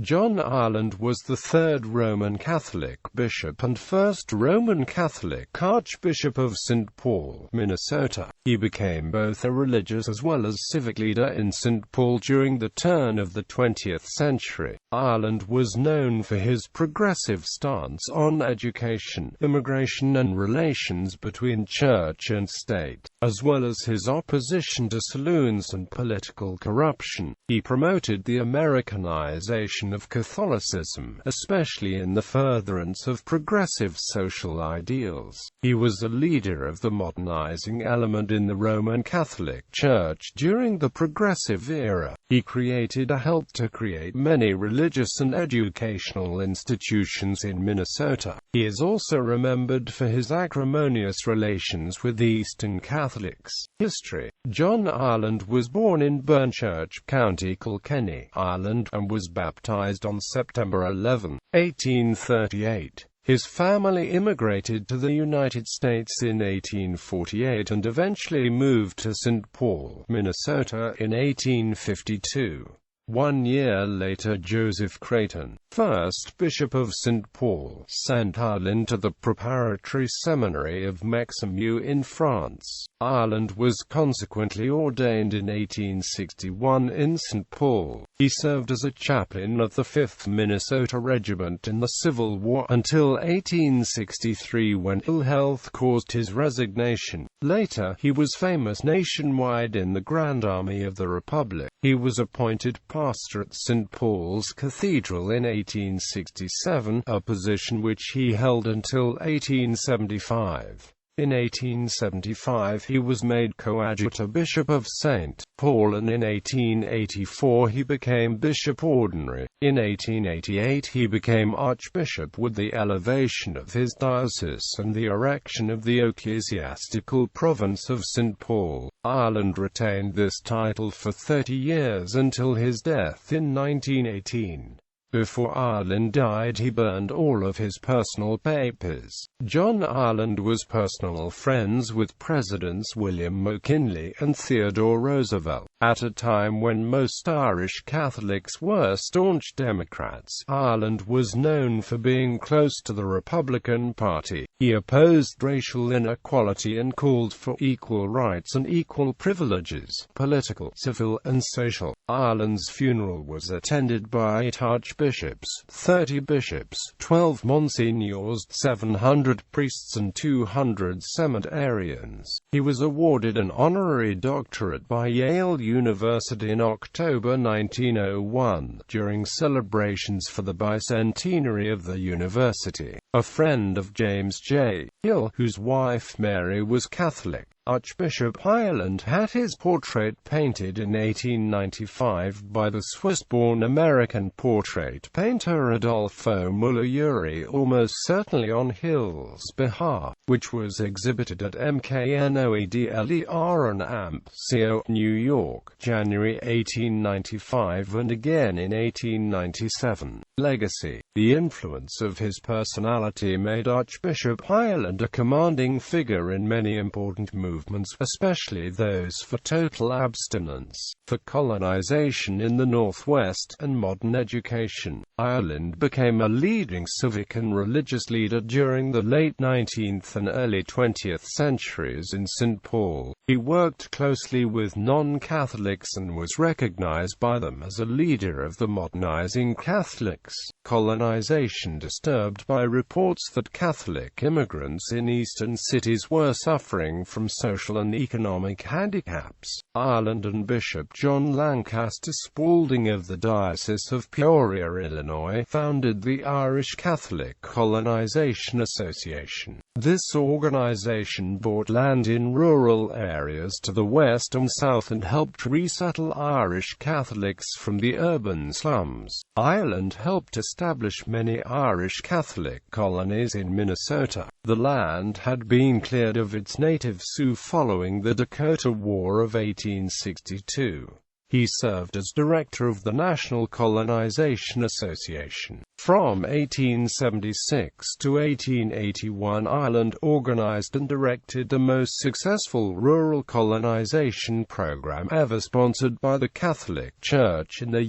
John Ireland was the third Roman Catholic bishop and first Roman Catholic Archbishop of St. Paul, Minnesota. He became both a religious as well as civic leader in St. Paul during the turn of the 20th century. Ireland was known for his progressive stance on education, immigration and relations between church and state, as well as his opposition to saloons and political corruption. He promoted the Americanization of Catholicism, especially in the furtherance of progressive social ideals. He was a leader of the modernizing element in the Roman Catholic Church during the Progressive era. He helped to create many religious and educational institutions in Minnesota. He is also remembered for his acrimonious relations with Eastern Catholics. History. John Ireland was born in Burnchurch, County Kilkenny, Ireland, and was baptized on September 11, 1838. His family immigrated to the United States in 1848 and eventually moved to St. Paul, Minnesota in 1852. 1 year later, Joseph Creighton, first Bishop of St. Paul, sent Ireland to the Preparatory Seminary of Meximieux in France. Ireland was consequently ordained in 1861 in St. Paul. He served as a chaplain of the 5th Minnesota Regiment in the Civil War until 1863, when ill health caused his resignation. Later, he was famous nationwide in the Grand Army of the Republic. He was appointed pastor at St. Paul's Cathedral in 1867, a position which he held until 1875. In 1875 he was made coadjutor bishop of St. Paul, and in 1884 he became bishop ordinary. In 1888 he became archbishop with the elevation of his diocese and the erection of the ecclesiastical province of St. Paul. Ireland retained this title for 30 years until his death in 1918. Before Ireland died, he burned all of his personal papers. John Ireland was personal friends with Presidents William McKinley and Theodore Roosevelt. At a time when most Irish Catholics were staunch Democrats, Ireland was known for being close to the Republican Party. He opposed racial inequality and called for equal rights and equal privileges, political, civil, and social. Ireland's funeral was attended by 8 archbishops, 30 bishops, 12 monsignors, 700 priests and 200 seminarians. He was awarded an honorary doctorate by Yale University in October 1901, during celebrations for the bicentenary of the university. A friend of James J. Hill, whose wife Mary was Catholic, Archbishop Ireland had his portrait painted in 1895 by the Swiss-born American portrait painter Adolfo Muller-Urey, almost certainly on Hill's behalf, which was exhibited at MKNOEDLER and AMP-CO, New York, January 1895 and again in 1897. Legacy. The influence of his personality made Archbishop Ireland a commanding figure in many important movements, especially those for total abstinence, for colonization in the Northwest, and modern education. Ireland became a leading civic and religious leader during the late 19th and early 20th centuries in St. Paul. He worked closely with non-Catholics and was recognized by them as a leader of the modernizing Catholics. Colonization. Disturbed by reports that Catholic immigrants in eastern cities were suffering from social and economic handicaps, Ireland and Bishop John Lancaster Spalding of the Diocese of Peoria, Illinois, founded the Irish Catholic Colonization Association. This organization bought land in rural areas to the west and south and helped resettle Irish Catholics from the urban slums. Ireland helped establish many Irish Catholic colonies in Minnesota. The land had been cleared of its native Sioux following the Dakota War of 1862. He served as director of the National Colonization Association. From 1876 to 1881, Ireland organized and directed the most successful rural colonization program ever sponsored by the Catholic Church in the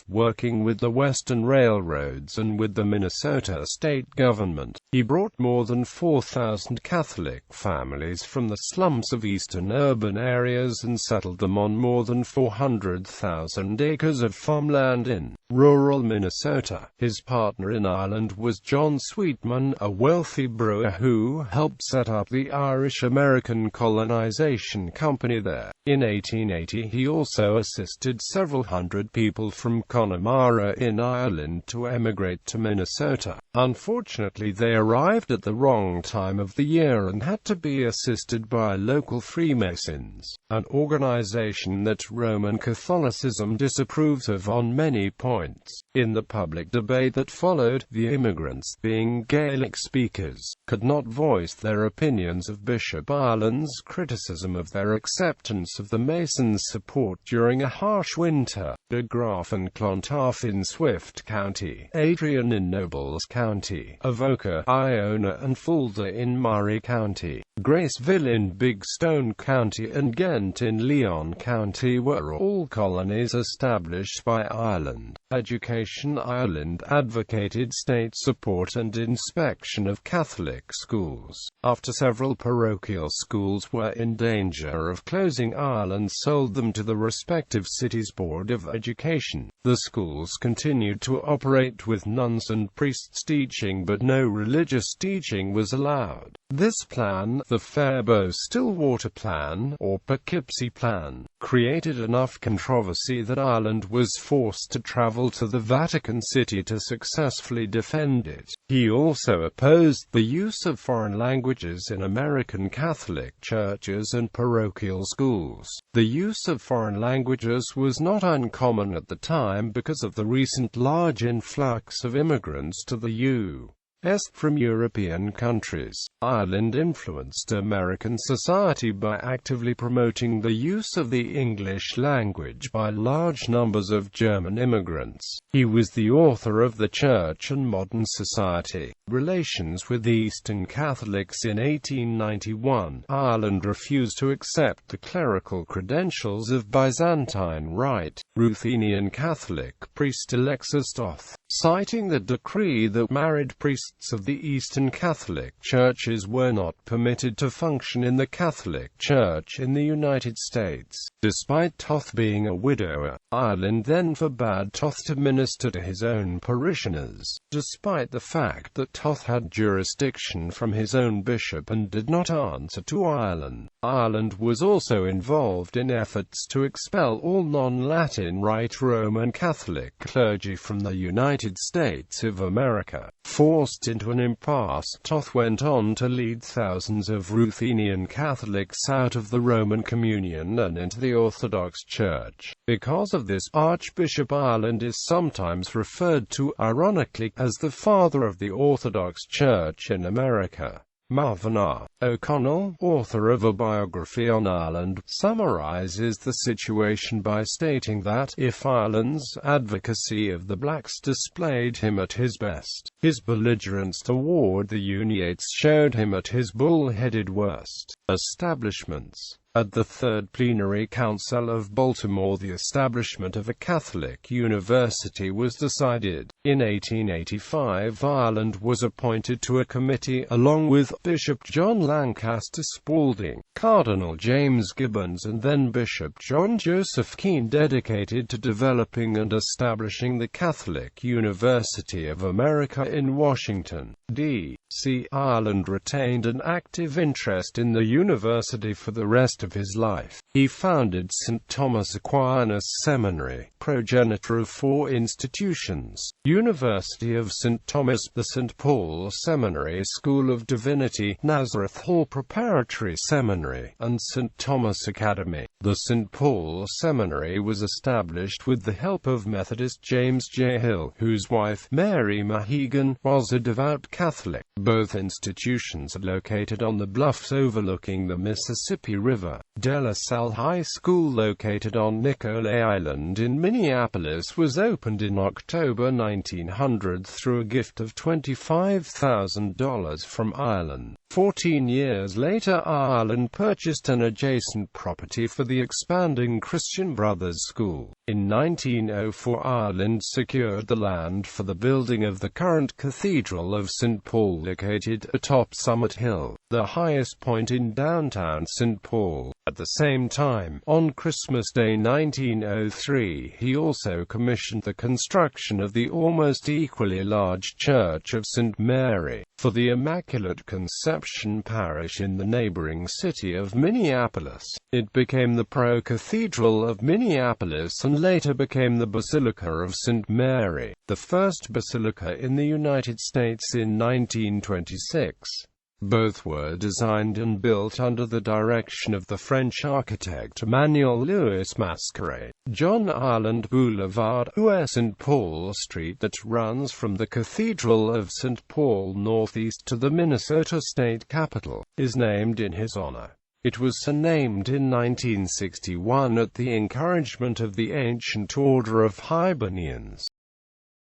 working with the Western Railroads and with the Minnesota state government. He brought more than 4,000 Catholic families from the slums of eastern urban areas and settled them on more than 400,000 acres of farmland in rural Minnesota. His partner in Ireland was John Sweetman, a wealthy brewer who helped set up the Irish-American Colonization Company there. In 1880 he also assisted several hundred people from Connemara in Ireland to emigrate to Minnesota. Unfortunately, they arrived at the wrong time of the year and had to be assisted by local Freemasons, an organization that Roman Catholicism disapproves of on many points. In the public debate that followed, the immigrants, being Gaelic speakers, could not voice their opinions of Bishop Ireland's criticism of their acceptance of the Masons' support during a harsh winter. De Graaf and Clontarf in Swift County, Adrian in Nobles County, Avoca, Iona and Fulda in Murray County, Graceville in Big Stone County and Ghent in Leon County were all colonies established by Ireland. Education Ireland advocated state support and inspection of Catholic schools. After several parochial schools were in danger of closing, Ireland sold them to the respective cities' Board of Education. The schools continued to operate with nuns and priests teaching, but no religious teaching was allowed. This plan, the Faribault-Stillwater Plan, or Poughkeepsie Plan, created enough controversy that Ireland was forced to travel to the Vatican City to successfully defend it. He also opposed the use of foreign languages in American Catholic churches and parochial schools. The use of foreign languages was not uncommon at the time because of the recent large influx of immigrants to the U.S. from European countries. Ireland influenced American society by actively promoting the use of the English language by large numbers of German immigrants. He was the author of The Church and Modern Society, Relations with Eastern Catholics in 1891. Ireland refused to accept the clerical credentials of Byzantine Rite, Ruthenian Catholic priest Alexis Toth, citing the decree that married priests of the Eastern Catholic churches were not permitted to function in the Catholic Church in the United States. Despite Toth being a widower, Ireland then forbade Toth to minister to his own parishioners, despite the fact that Toth had jurisdiction from his own bishop and did not answer to Ireland. Ireland was also involved in efforts to expel all non-Latin Rite Roman Catholic clergy from the United States of America. Forced into an impasse, Toth went on to lead thousands of Ruthenian Catholics out of the Roman Communion and into the Orthodox Church. Because of this, Archbishop Ireland is sometimes referred to, ironically, as the father of the Orthodox Church in America. Marvin R. O'Connell, author of a biography on Ireland, summarizes the situation by stating that, if Ireland's advocacy of the blacks displayed him at his best, his belligerence toward the Uniates showed him at his bull-headed worst. Establishments. At the Third Plenary Council of Baltimore, the establishment of a Catholic university was decided. In 1885, Ireland was appointed to a committee along with Bishop John Lancaster Spalding, Cardinal James Gibbons and then Bishop John Joseph Keane, dedicated to developing and establishing the Catholic University of America in Washington, D.C. Ireland retained an active interest in the university for the rest of his life. He founded St. Thomas Aquinas Seminary, progenitor of four institutions: University of St. Thomas, the St. Paul Seminary, School of Divinity, Nazareth Hall Preparatory Seminary, and St. Thomas Academy. The St. Paul Seminary was established with the help of Methodist James J. Hill, whose wife, Mary Mahegan, was a devout Catholic. Both institutions are located on the bluffs overlooking the Mississippi River. De La Salle High School, located on Nicolet Island in Minneapolis, was opened in October 19 1900 through a gift of $25,000 from Ireland. 14 years later, Ireland purchased an adjacent property for the expanding Christian Brothers School. In 1904, Ireland secured the land for the building of the current Cathedral of St. Paul, located atop Summit Hill, the highest point in downtown St. Paul. At the same time, on Christmas Day 1903, he also commissioned the construction of the almost equally large Church of St. Mary for the Immaculate Conception Parish in the neighboring city of Minneapolis. It became the Pro-Cathedral of Minneapolis and later became the Basilica of St. Mary, the first basilica in the United States in 1926. Both were designed and built under the direction of the French architect Emmanuel Louis Masqueret. John Island Boulevard, US St. Paul Street, that runs from the Cathedral of St. Paul northeast to the Minnesota State Capitol, is named in his honor. It was so named in 1961 at the encouragement of the Ancient Order of Hibernians.